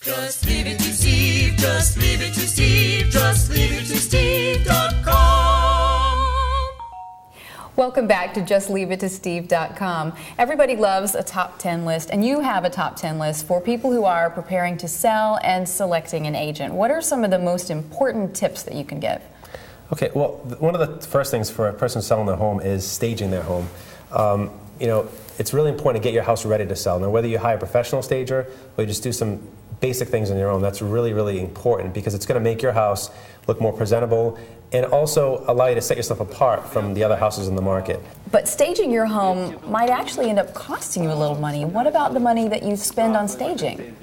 Just leave it to Steve, just leave it to Steve, just leave it to Steve.com. Welcome back to JustLeaveItToSteve.com. Everybody loves a top 10 list, and you have a top 10 list for people who are preparing to sell and selecting an agent. What are some of the most important tips that you can give? Okay, well, one of the first things for a person selling their home is staging their home. It's really important to get your house ready to sell. Now, whether you hire a professional stager or you just do some basic things on your own, that's really, really important because it's going to make your house look more presentable and also allow you to set yourself apart from the other houses in the market. But staging your home might actually end up costing you a little money. What about the money that you spend on staging?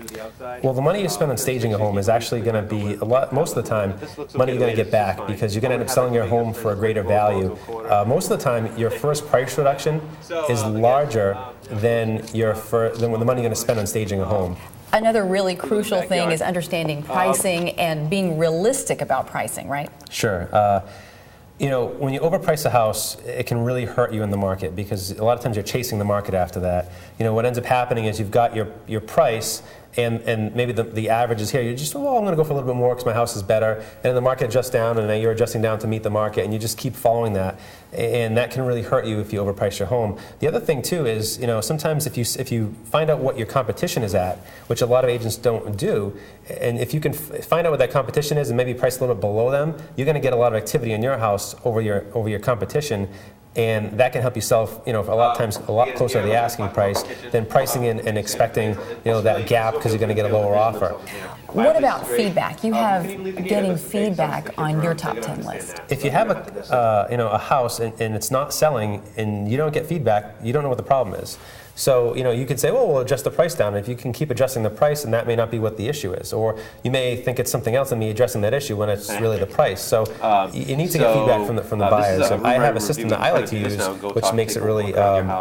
Well, the money you spend on staging a home is actually going to be most of the time money you're going to get back because you're going to end up selling your home for a greater value. Most of the time, your first price reduction is larger than the money you're going to spend on staging a home. Another really crucial thing is understanding pricing and being realistic about pricing, right? Sure. When you overprice a house, it can really hurt you in the market because a lot of times you're chasing the market after that. What ends up happening is you've got your price and maybe the average is here. You're just, I'm going to go for a little bit more because my house is better. And then the market adjusts down and then you're adjusting down to meet the market and you just keep following that. And that can really hurt you if you overprice your home. The other thing too is, sometimes if you find out what your competition is at, which a lot of agents don't do, and if you can find out what that competition is and maybe price a little bit below them, you're going to get a lot of activity in your house over your competition. And that can help you sell, a lot of times, a lot closer to the asking price than pricing in and expecting, that gap because you're going to get a lower offer. What about feedback? You have getting feedback on your top 10 list. If you have a house and it's not selling and you don't get feedback, you don't know what the problem is. So, you could say, well, we'll adjust the price down. If you can keep adjusting the price, and that may not be what the issue is. Or you may think it's something else and be addressing that issue when it's really the price. So you need to get feedback from the buyers. I have a system that I like to use, which makes it really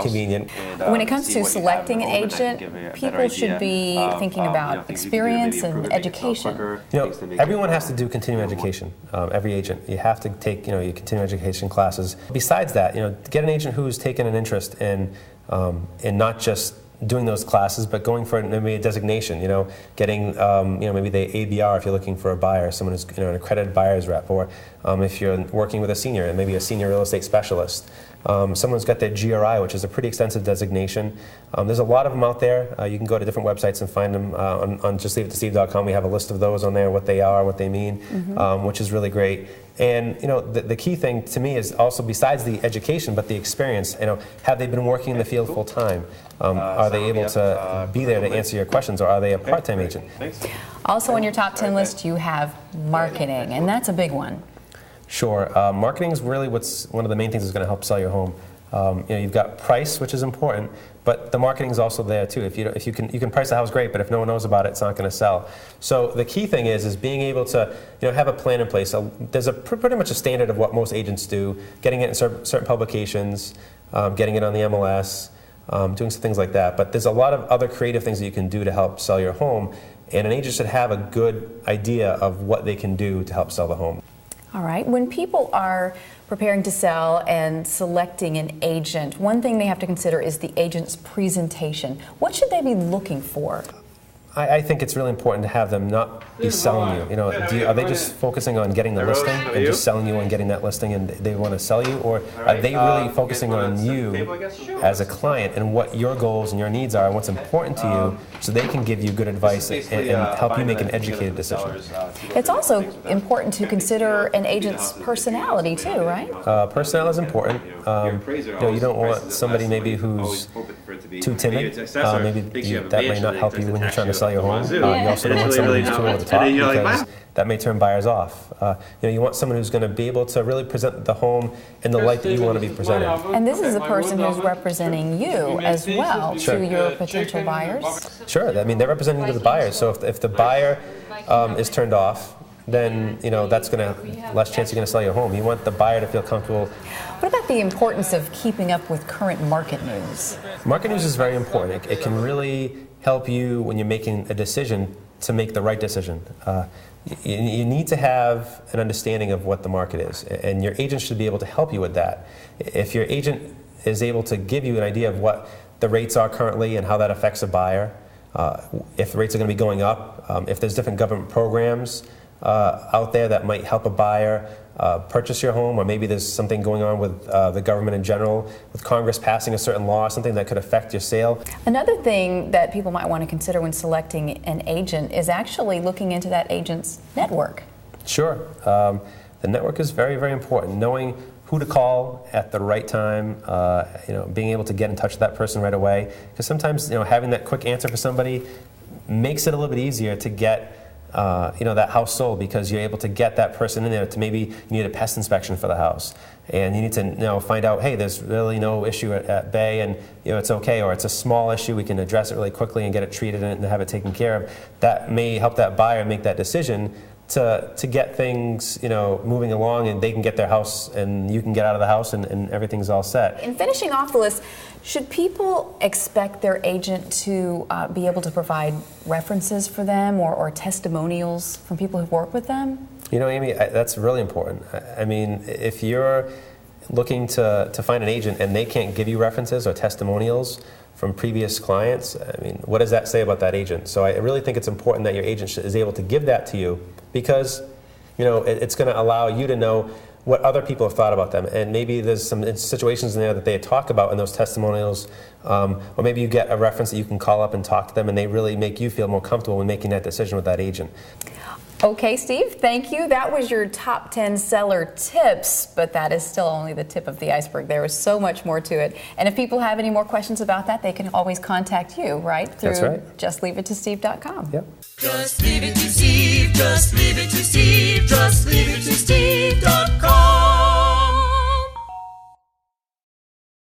convenient. When it comes to selecting an agent, people should be thinking about experience and education. Everyone has to do continuing education. Every agent. You have to take, your continuing education classes. Besides that, get an agent who's taken an interest in not just doing those classes, but going for maybe a designation, getting, maybe the ABR if you're looking for a buyer, someone who's, an accredited buyer's rep, or if you're working with a senior, maybe a senior real estate specialist. Someone's got their GRI, which is a pretty extensive designation. There's a lot of them out there. You can go to different websites and find them on JustLeaveItToSteve.com. We have a list of those on there, what they are, what they mean, which is really great. And the key thing to me is also besides the education, but the experience. Have they been working in the field full time? Are they able to be there to answer your questions, or are they a part-time agent? Also on your top 10 list, you have marketing, and that's a big one. Sure. Marketing is really one of the main things that's going to help sell your home. You've got price, which is important, but the marketing is also there too. If you can price the house great, but if no one knows about it, it's not going to sell. So the key thing is being able to have a plan in place. There's pretty much a standard of what most agents do: getting it in certain publications, getting it on the MLS, doing some things like that. But there's a lot of other creative things that you can do to help sell your home, and an agent should have a good idea of what they can do to help sell the home. All right. When people are preparing to sell and selecting an agent, one thing they have to consider is the agent's presentation. What should they be looking for? I think it's really important to have them not be selling you. Are they just focusing on getting the listing and just selling you on getting that listing and they want to sell you? Or are they really focusing on you as a client and what your goals and your needs are and what's important to you so they can give you good advice and help you make an educated decision? It's also important to consider an agent's personality too, right? Personality is important. You don't want somebody maybe who's too timid. Maybe that may not help you when you're trying to sell your home. You also don't want somebody who's too over the top because that may turn buyers off. You want someone who's going to be able to really present the home in the light that you want to be presented. And this is a person who's representing you as well to your potential buyers? Sure. They're representing you to the buyers. So if the buyer is turned off, then that's going to less chance you're going to sell your home. You want the buyer to feel comfortable. What about the importance of keeping up with current market news? Market news is very important. It can really help you when you're making a decision to make the right decision. You need to have an understanding of what the market is, and your agent should be able to help you with that. If your agent is able to give you an idea of what the rates are currently and how that affects a buyer, if rates are going to be going up, if there's different government programs out there that might help a buyer purchase your home, or maybe there's something going on with the government in general, with Congress passing a certain law, something that could affect your sale. Another thing that people might want to consider when selecting an agent is actually looking into that agent's network. Sure. The network is very, very important. Knowing who to call at the right time, being able to get in touch with that person right away. Because sometimes, having that quick answer for somebody makes it a little bit easier to get that house sold, because you're able to get that person in there to, maybe you need a pest inspection for the house, and you need to find out, hey, there's really no issue at bay, and it's okay, or it's a small issue, we can address it really quickly and get it treated and have it taken care of. That may help that buyer make that decision to get things moving along, and they can get their house and you can get out of the house and everything's all set. In finishing off the list, should people expect their agent to be able to provide references for them or testimonials from people who've worked with them? Amy, that's really important. I mean, if you're looking to find an agent and they can't give you references or testimonials from previous clients, I mean, what does that say about that agent? So I really think it's important that your agent is able to give that to you, because it's going to allow you to know what other people have thought about them, and maybe there's some situations in there that they talk about in those testimonials, or maybe you get a reference that you can call up and talk to them, and they really make you feel more comfortable when making that decision with that agent. Okay, Steve, thank you. That was your top 10 seller tips, but that is still only the tip of the iceberg. There is so much more to it. And if people have any more questions about that, they can always contact you, right? Through That's right. JustLeaveItToSteve.com. Yep. Just leave it to Steve, just leave it to Steve, just leave it to Steve.com.